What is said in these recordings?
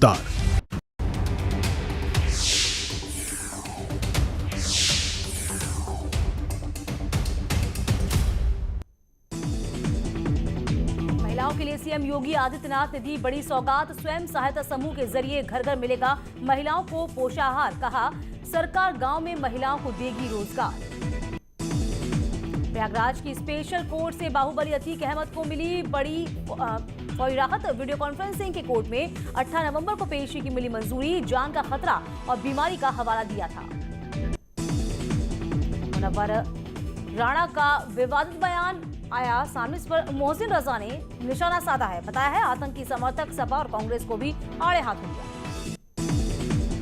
गिरफ्तार। महिलाओं के लिए सीएम योगी आदित्यनाथ ने दी बड़ी सौगात। स्वयं सहायता समूह के जरिए घर घर मिलेगा महिलाओं को पोषाहार। कहा, सरकार गांव में महिलाओं को देगी रोजगार। प्रयागराज की स्पेशल कोर्ट से बाहुबली अतीक अहमद को मिली बड़ी फौरी राहत। वीडियो कॉन्फ्रेंसिंग के कोर्ट में 18 नवंबर को पेशी की मिली मंजूरी। जान का खतरा और बीमारी का हवाला दिया था। मुनव्वर राणा का विवादित बयान आया सामने। इस पर मोहसिन रजा ने निशाना साधा है। बताया है आतंकी समर्थक सपा और कांग्रेस को भी आड़े हाथों लिया।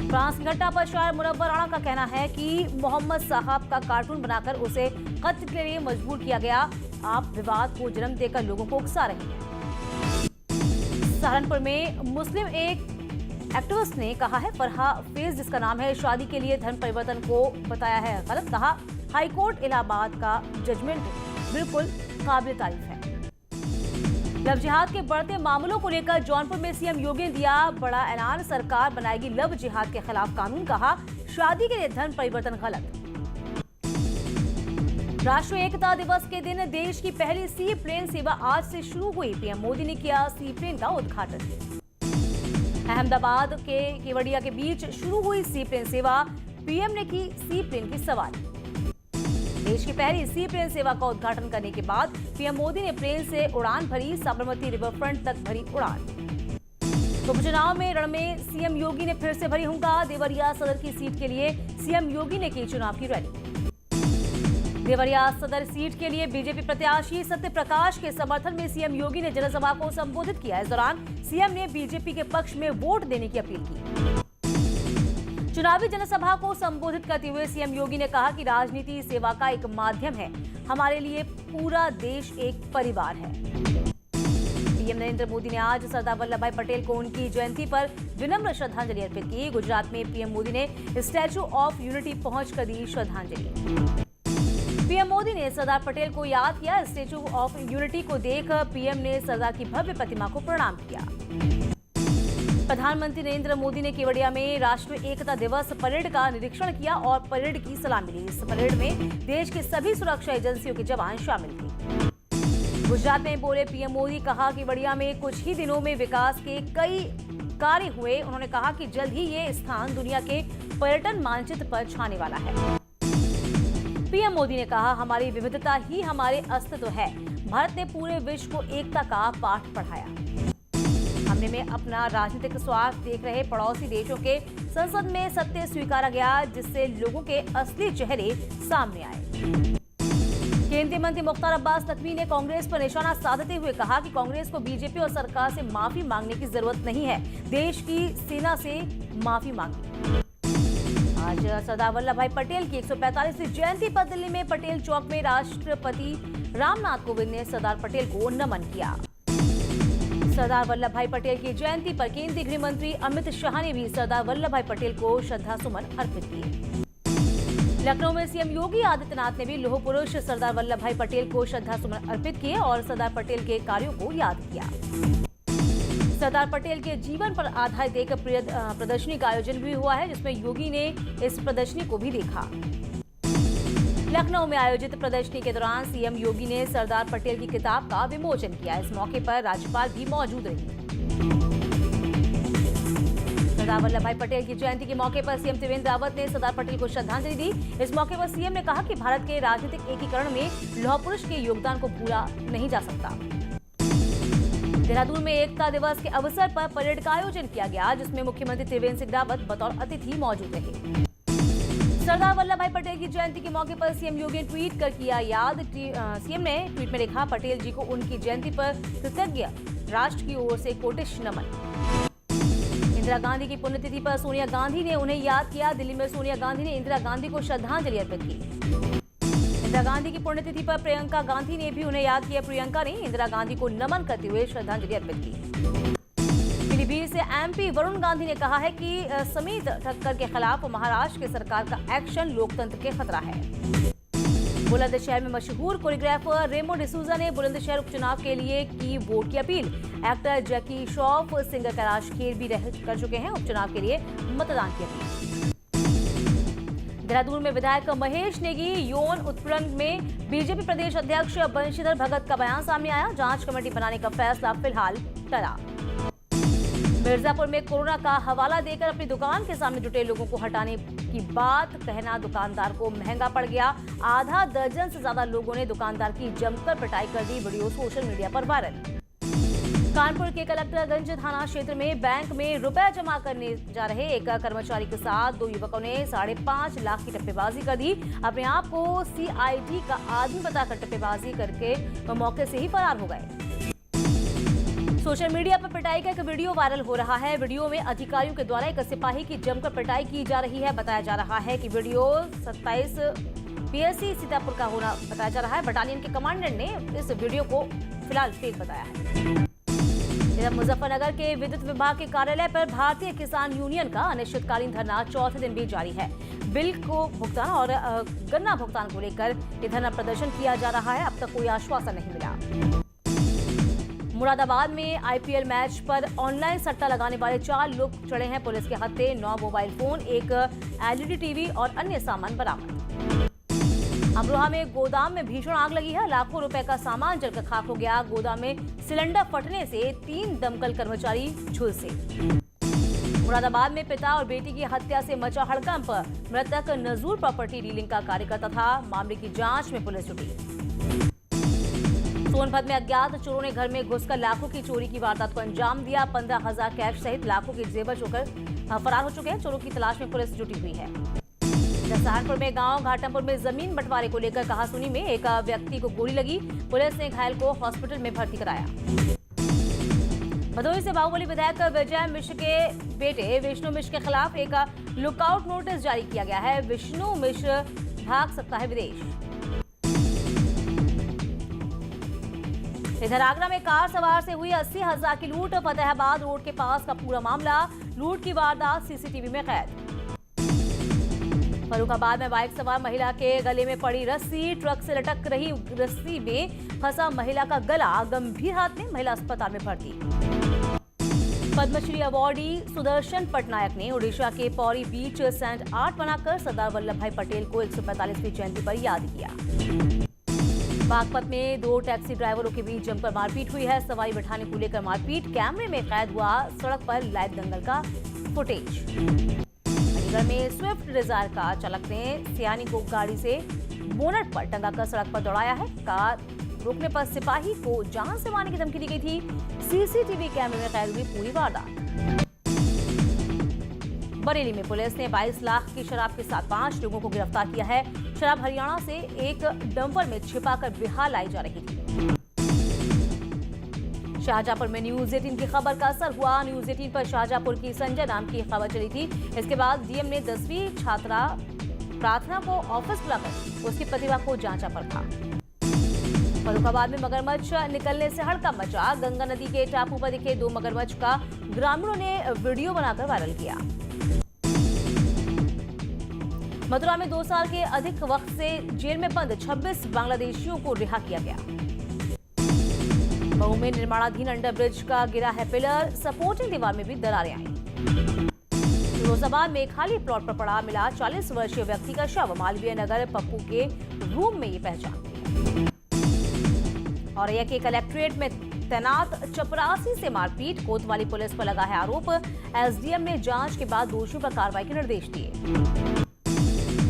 फ्रांस की घटना पर शायर मुनव्वर राणा का कहना है कि मोहम्मद साहब का कार्टून बनाकर उसे कत्ल के लिए मजबूर किया गया। आप विवाद को जन्म देकर लोगों को उकसा रहे हैं। सहारनपुर में मुस्लिम एक एक्टिविस्ट ने कहा है फरहा फेज, जिसका नाम है, शादी के लिए धर्म परिवर्तन को बताया है गलत। कहा, हाईकोर्ट इलाहाबाद का जजमेंट बिल्कुल काबिल तारीफ है। लव जिहाद के बढ़ते मामलों को लेकर जौनपुर में सीएम योगी ने दिया बड़ा ऐलान। सरकार बनाएगी लव जिहाद के खिलाफ कानून। कहा, शादी के लिए धर्म परिवर्तन गलत। राष्ट्रीय एकता दिवस के दिन देश की पहली सी प्लेन सेवा आज से शुरू हुई। पीएम मोदी ने किया सी प्लेन का उद्घाटन। अहमदाबाद के केवड़िया के बीच शुरू हुई सी प्लेन सेवा। पीएम ने की सी प्लेन की सवारी। देश की पहली सी प्लेन सेवा का उद्घाटन करने के बाद पीएम मोदी ने प्लेन से उड़ान भरी। साबरमती रिवर फ्रंट तक भरी उड़ान। उपचुनाव में रण में सीएम योगी ने फिर से भरी हुंकार। देवरिया सदर की सीट के लिए सीएम योगी ने की चुनाव की रैली। देवरिया सदर सीट के लिए बीजेपी प्रत्याशी सत्य प्रकाश के समर्थन में सीएम योगी ने जनसभा को संबोधित किया। इस दौरान सीएम ने बीजेपी के पक्ष में वोट देने की अपील की। चुनावी जनसभा को संबोधित करते हुए सीएम योगी ने कहा कि राजनीति सेवा का एक माध्यम है। हमारे लिए पूरा देश एक परिवार है। पीएम नरेंद्र मोदी ने आज सरदार वल्लभ भाई पटेल को उनकी जयंती पर विनम्र श्रद्धांजलि अर्पित की। गुजरात में पीएम मोदी ने स्टैच्यू ऑफ यूनिटी पहुंचकर दी श्रद्धांजलि। पीएम मोदी ने सरदार पटेल को याद किया। स्टैच्यू ऑफ यूनिटी को देख पीएम ने सरदार की भव्य प्रतिमा को प्रणाम किया। प्रधानमंत्री नरेंद्र मोदी ने केवड़िया में राष्ट्रीय एकता दिवस परेड का निरीक्षण किया और परेड की सलामी ली। इस परेड में देश की सभी सुरक्षा एजेंसियों के जवान शामिल थे। गुजरात में बोले पीएम मोदी। कहा केवड़िया में कुछ ही दिनों में विकास के कई कार्य हुए। उन्होंने कहा कि जल्द ही ये स्थान दुनिया के पर्यटन मानचित्र पर छाने वाला है। पीएम मोदी ने कहा, हमारी विविधता ही हमारे अस्तित्व है। भारत ने पूरे विश्व को एकता का पाठ पढ़ाया। हमने में अपना राजनीतिक स्वार्थ देख रहे पड़ोसी देशों के संसद में सत्य स्वीकारा गया, जिससे लोगों के असली चेहरे सामने आए। केंद्रीय मंत्री मुख्तार अब्बास नकवी ने कांग्रेस पर निशाना साधते हुए कहा कि कांग्रेस को बीजेपी और सरकार से माफी मांगने की जरूरत नहीं है, देश की सेना से माफी मांगी। आज सरदार वल्लभ भाई पटेल की 145वीं जयंती पर दिल्ली में पटेल चौक में राष्ट्रपति रामनाथ कोविंद ने सरदार पटेल को नमन किया। सरदार वल्लभ भाई पटेल की जयंती पर केंद्रीय गृह मंत्री अमित शाह ने भी सरदार वल्लभ भाई पटेल को श्रद्धासुमन अर्पित किए। लखनऊ में सीएम योगी आदित्यनाथ ने भी लौह पुरुष सरदार वल्लभ भाई पटेल को श्रद्धासुमन अर्पित किए और सरदार पटेल के कार्यों को याद किया। सरदार पटेल के जीवन पर आधारित एक प्रदर्शनी का आयोजन भी हुआ है, जिसमें योगी ने इस प्रदर्शनी को भी देखा। लखनऊ में आयोजित प्रदर्शनी के दौरान सीएम योगी ने सरदार पटेल की किताब का विमोचन किया। इस मौके पर राज्यपाल भी मौजूद रही। सरदार वल्लभ भाई पटेल की जयंती के मौके पर सीएम त्रिवेंद्र रावत ने सरदार पटेल को श्रद्धांजलि दी। इस मौके पर सीएम ने कहा कि भारत के राजनीतिक एकीकरण में लौह पुरुष के योगदान को भूला नहीं जा सकता। देहरादून में एकता दिवस के अवसर पर परेड का आयोजन किया गया, जिसमें मुख्यमंत्री त्रिवेंद्र सिंह रावत बतौर अतिथि मौजूद रहे। सरदार वल्लभ भाई पटेल की जयंती के मौके पर सीएम योगी ने ट्वीट कर किया याद। सीएम ने ट्वीट में लिखा, पटेल जी को उनकी जयंती पर कृतज्ञ राष्ट्र की ओर से कोटिश नमन। इंदिरा गांधी की पुण्यतिथि पर सोनिया गांधी ने उन्हें याद किया। दिल्ली में सोनिया गांधी ने इंदिरा गांधी को श्रद्धांजलि अर्पित की। इंदिरा गांधी की पुण्यतिथि पर प्रियंका गांधी ने भी उन्हें याद किया। प्रियंका ने इंदिरा गांधी को नमन करते हुए श्रद्धांजलि अर्पित की। पीलीभीत से एमपी वरुण गांधी ने कहा है कि समीत ठक्कर के खिलाफ महाराष्ट्र की सरकार का एक्शन लोकतंत्र के खतरा है। बुलंदशहर में मशहूर कोरियोग्राफर रेमो डिसूजा ने बुलंदशहर उपचुनाव के लिए की वोट की अपील। एक्टर जैकी श्रॉफ, सिंगर कैलाश खेर भी कर चुके हैं उपचुनाव के लिए मतदान की अपील। देहरादून में विधायक महेश नेगी यौन उत्पीड़न में बीजेपी प्रदेश अध्यक्ष बंशीधर भगत का बयान सामने आया। जांच कमेटी बनाने का फैसला फिलहाल टला। मिर्जापुर में कोरोना का हवाला देकर अपनी दुकान के सामने जुटे लोगों को हटाने की बात कहना दुकानदार को महंगा पड़ गया। आधा दर्जन से ज्यादा लोगों ने दुकानदार की जमकर पिटाई कर दी। वीडियो सोशल मीडिया पर वायरल। कानपुर के कलेक्टरगंज थाना क्षेत्र में बैंक में रुपए जमा करने जा रहे एक कर्मचारी के साथ 2 युवकों ने 5.5 लाख की टप्पेबाजी कर दी। अपने आप को CID का आदमी बताकर टप्पेबाजी करके वो मौके से ही फरार हो गए। सोशल मीडिया पर पिटाई का एक वीडियो वायरल हो रहा है। वीडियो में अधिकारियों के द्वारा एक सिपाही की जमकर पिटाई की जा रही है। बताया जा रहा है कि वीडियो 27 PSC सीतापुर का होना बताया जा रहा है। बटालियन के कमांडेंट ने इस वीडियो को फिलहाल फेक बताया है। इधर मुजफ्फरनगर के विद्युत विभाग के कार्यालय पर भारतीय किसान यूनियन का अनिश्चितकालीन धरना चौथे दिन भी जारी है। बिल को भुगतान और गन्ना भुगतान को लेकर ये धरना प्रदर्शन किया जा रहा है। अब तक कोई आश्वासन नहीं मिला। मुरादाबाद में IPL मैच पर ऑनलाइन सट्टा लगाने वाले 4 लोग चढ़े हैं पुलिस के हत्थे। 9 मोबाइल फोन, एक LED टीवी और अन्य सामान बरामद। अमरोहा में गोदाम में भीषण आग लगी है। लाखों रुपए का सामान जलकर खाक हो गया। गोदाम में सिलेंडर फटने से 3 दमकल कर्मचारी झुलसे। मुरादाबाद में पिता और बेटी की हत्या से मचा हड़कंप। मृतक नजूर प्रॉपर्टी डीलिंग का कार्यकर्ता था। मामले की जांच में पुलिस जुटी। सोनभद्र में अज्ञात चोरों ने घर में घुसकर लाखों की चोरी की वारदात को अंजाम दिया। 15,000 कैश सहित लाखों के जेवर चोकर फरार हो चुके हैं। चोरों की तलाश में पुलिस जुटी हुई है। सहारनपुर में गांव घाटमपुर में जमीन बंटवारे को लेकर कहासुनी में एक व्यक्ति को गोली लगी। पुलिस ने घायल को हॉस्पिटल में भर्ती कराया। भदोही से बाहुबली विधायक विजय मिश्र के बेटे विष्णु मिश्र के खिलाफ एक लुकआउट नोटिस जारी किया गया है। विष्णु मिश्र भाग सकता है विदेश। इधर आगरा में कार सवार से हुई 80,000 की लूट। फतेहाबाद रोड के पास का पूरा मामला। लूट की वारदात CCTV में कैद। फर्रुखाबाद में बाइक सवार महिला के गले में पड़ी रस्सी। ट्रक से लटक रही रस्सी में फंसा महिला का गला गंभीर हालत में। महिला अस्पताल में भर्ती। पद्मश्री अवार्डी सुदर्शन पटनायक ने ओडिशा के पौरी बीच सैंड आर्ट बनाकर सरदार वल्लभ भाई पटेल को 145वीं जयंती पर याद किया। बागपत में 2 टैक्सी ड्राइवरों के बीच जमकर मारपीट हुई है। सवारी बैठाने को लेकर मारपीट। कैमरे में कैद हुआ सड़क पर लाइव दंगल का फुटेज। अलीगढ़ में स्विफ्ट डिजायर कार चालक ने सियानी को गाड़ी से बोनट पर टंगा कर सड़क पर दौड़ाया है। कार रोकने पर सिपाही को जान से मारने की धमकी दी गई थी। CCTV कैमरे में कैद हुई पूरी वारदात। बरेली में पुलिस ने 22 लाख की शराब के साथ 5 लोगों को गिरफ्तार किया है। शराब हरियाणा से एक डंपर में छिपाकर बिहार लाई जा रही थी। शाहजहांपुर में न्यूज 18 की खबर का असर हुआ। न्यूज 18 पर शाहजहांपुर की संजय नाम की खबर चली थी। इसके बाद डीएम ने 10वीं छात्रा प्रार्थना को ऑफिस बुलाकर उसकी प्रतिभा को जांचा पर था। फर्रुखाबाद में मगरमच्छ निकलने से हड़कंप मचा। गंगा नदी के टापू पर दिखे 2 मगरमच्छ का ग्रामीणों ने वीडियो बनाकर वायरल किया। मथुरा में 2 साल के अधिक वक्त से जेल में बंद 26 बांग्लादेशियों को रिहा किया गया। मऊ में निर्माणाधीन अंडरब्रिज का गिरा है पिलर। सपोर्टिंग दीवार में भी दरारें आई। फिरोजाबाद में खाली प्लॉट पर पड़ा मिला 40 वर्षीय व्यक्ति का शव। मालवीय नगर पप्पू के रूम में ये पहचान। औरैया के कलेक्ट्रेट में तैनात चपरासी से मारपीट। कोतवाली पुलिस पर लगा है आरोप। एसडीएम ने जांच के बाद दोषियों पर कार्रवाई के निर्देश दिए।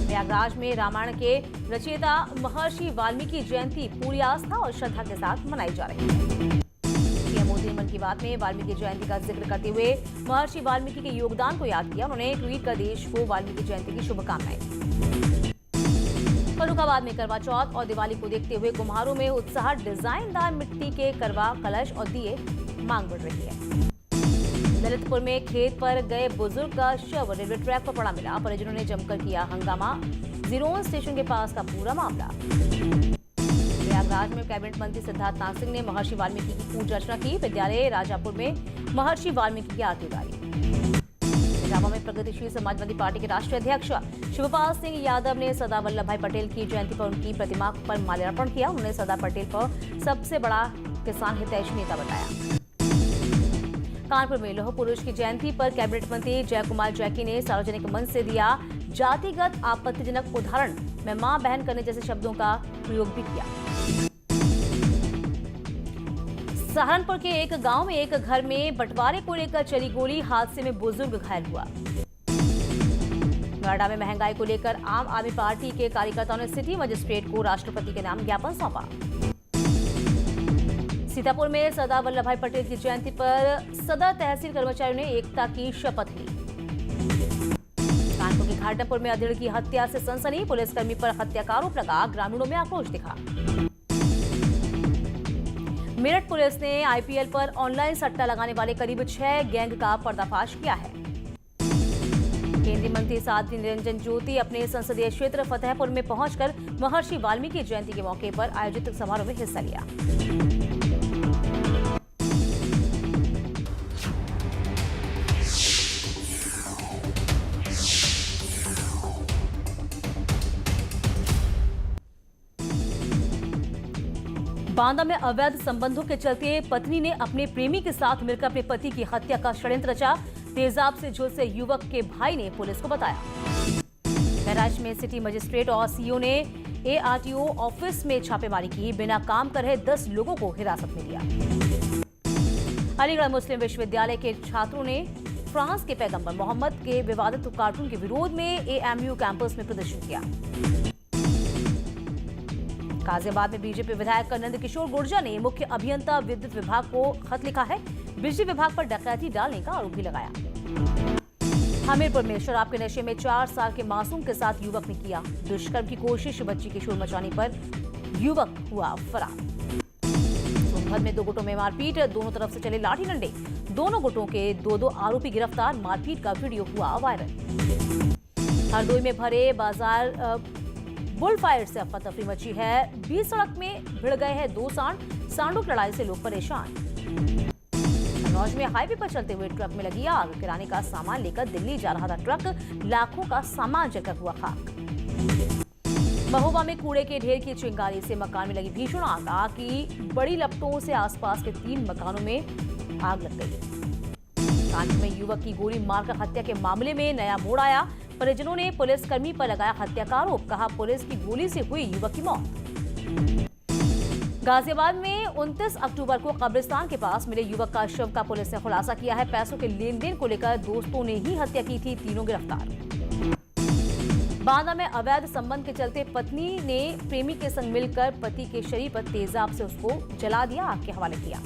प्रयागराज में रामायण के रचयिता महर्षि वाल्मीकि जयंती पूरी आस्था और श्रद्धा के साथ मनाई जा रही है। पीएम मोदी ने मन की बात में वाल्मीकि जयंती का जिक्र करते हुए महर्षि वाल्मीकि के योगदान को याद किया। उन्होंने ट्वीट कर देश को वाल्मीकि जयंती की शुभकामनाएं दी। फर्रुखाबाद में करवा चौथ और दिवाली को देखते हुए कुम्हारों में उत्साह। डिजाइनदार मिट्टी के करवा, कलश और दिए मांग बढ़ रही है। ललितपुर में खेत पर गए बुजुर्ग का शव रेलवे ट्रैक पर पड़ा मिला। परिजनों ने जमकर किया हंगामा। जीरोन स्टेशन के पास का पूरा मामला। प्रयागराज में कैबिनेट मंत्री सिद्धार्थ नाथ सिंह ने महर्षि वाल्मीकि की पूजा अर्चना की। विद्यालय राजापुर में महर्षि वाल्मीकि की आरती उतारी। इटावा में प्रगतिशील समाजवादी पार्टी के राष्ट्रीय अध्यक्ष शिवपाल सिंह यादव ने सरदार वल्लभ भाई पटेल की जयंती पर उनकी प्रतिमा पर माल्यार्पण किया। उन्होंने सरदार पटेल को सबसे बड़ा किसान हितैषी नेता बताया। कानपुर में लौह पुरुष की जयंती पर कैबिनेट मंत्री जय कुमार जैकी ने सार्वजनिक मंच से दिया जातिगत आपत्तिजनक उदाहरण में मां बहन करने जैसे शब्दों का प्रयोग भी किया। सहारनपुर के एक गांव में एक घर में बंटवारे को लेकर चली गोली, हादसे में बुजुर्ग घायल हुआ। नोएडा में महंगाई को लेकर आम आदमी पार्टी के कार्यकर्ताओं ने सिटी मजिस्ट्रेट को राष्ट्रपति के नाम ज्ञापन सौंपा। सीतापुर में सरदार वल्लभ भाई पटेल की जयंती पर सदर तहसील कर्मचारियों ने एकता की शपथ ली। कानपुर के घाटमपुर में अधेड़ की हत्या से सनसनी, पुलिसकर्मी पर हत्या का आरोप लगा, ग्रामीणों में आक्रोश दिखा। मेरठ पुलिस ने आईपीएल पर ऑनलाइन सट्टा लगाने वाले करीब 6 गैंग का पर्दाफाश किया है। केंद्रीय मंत्री साध्वी निरंजन ज्योति अपने संसदीय क्षेत्र फतेहपुर में पहुंचकर महर्षि वाल्मीकि जयंती के मौके पर आयोजित समारोह में हिस्सा लिया। बांदा में अवैध संबंधों के चलते पत्नी ने अपने प्रेमी के साथ मिलकर अपने पति की हत्या का षड्यंत्र रचा। तेजाब से झुलसे युवक के भाई ने पुलिस को बताया। बहराइच में सिटी मजिस्ट्रेट और सीओ ने एआरटीओ ऑफिस में छापेमारी की, बिना काम कर रहे 10 लोगों को हिरासत में लिया। अलीगढ़ मुस्लिम विश्वविद्यालय के छात्रों ने फ्रांस के पैगंबर मोहम्मद के विवादित कार्टून के विरोध में एएमयू कैंपस में प्रदर्शन किया। गाजियाबाद में बीजेपी विधायक नंद किशोर गुर्जर ने मुख्य अभियंता विद्युत विभाग को खत लिखा है, बिजली विभाग पर डकैती डालने का आरोप भी लगाया। हमीरपुर में शराब के नशे में 4 साल के मासूम के साथ युवक ने किया दुष्कर्म की कोशिश, बच्ची के शोर मचाने पर युवक हुआ फरार। सोनभद्र में 2 गुटों में मारपीट, दोनों तरफ से चले लाठी डंडे, दोनों गुटों के 2 आरोपी गिरफ्तार, मारपीट का वीडियो हुआ वायरल। हरदोई में भरे बाजार बुलफायर से अफरा-तफरी मची है, बीच सड़क में भिड़ गए हैं 2 सांडों की लड़ाई से लोग परेशान। कन्नौज में हाईवे पर चलते हुए ट्रक में लगी आग, किराने का सामान लेकर दिल्ली जा रहा था ट्रक, लाखों का सामान जलकर हुआ खाक। महोबा में कूड़े के ढेर की चिंगारी से मकान में लगी भीषण आग, आग की बड़ी लपटों से आसपास के 3 मकानों में आग लग गई। कानपुर में युवक की गोली मारकर हत्या के मामले में नया मोड़ आया, परिजनों ने पुलिसकर्मी पर लगाया हत्या का आरोप, कहा पुलिस की गोली से हुई युवक की मौत। गाजियाबाद में 29 अक्टूबर को कब्रिस्तान के पास मिले युवक का शव का पुलिस ने खुलासा किया है। पैसों के लेन देन को लेकर दोस्तों ने ही हत्या की थी, तीनों गिरफ्तार। बांदा में अवैध संबंध के चलते पत्नी ने प्रेमी के संग मिलकर पति के शरीर पर तेजाब से उसको जला दिया, आग के हवाले किया।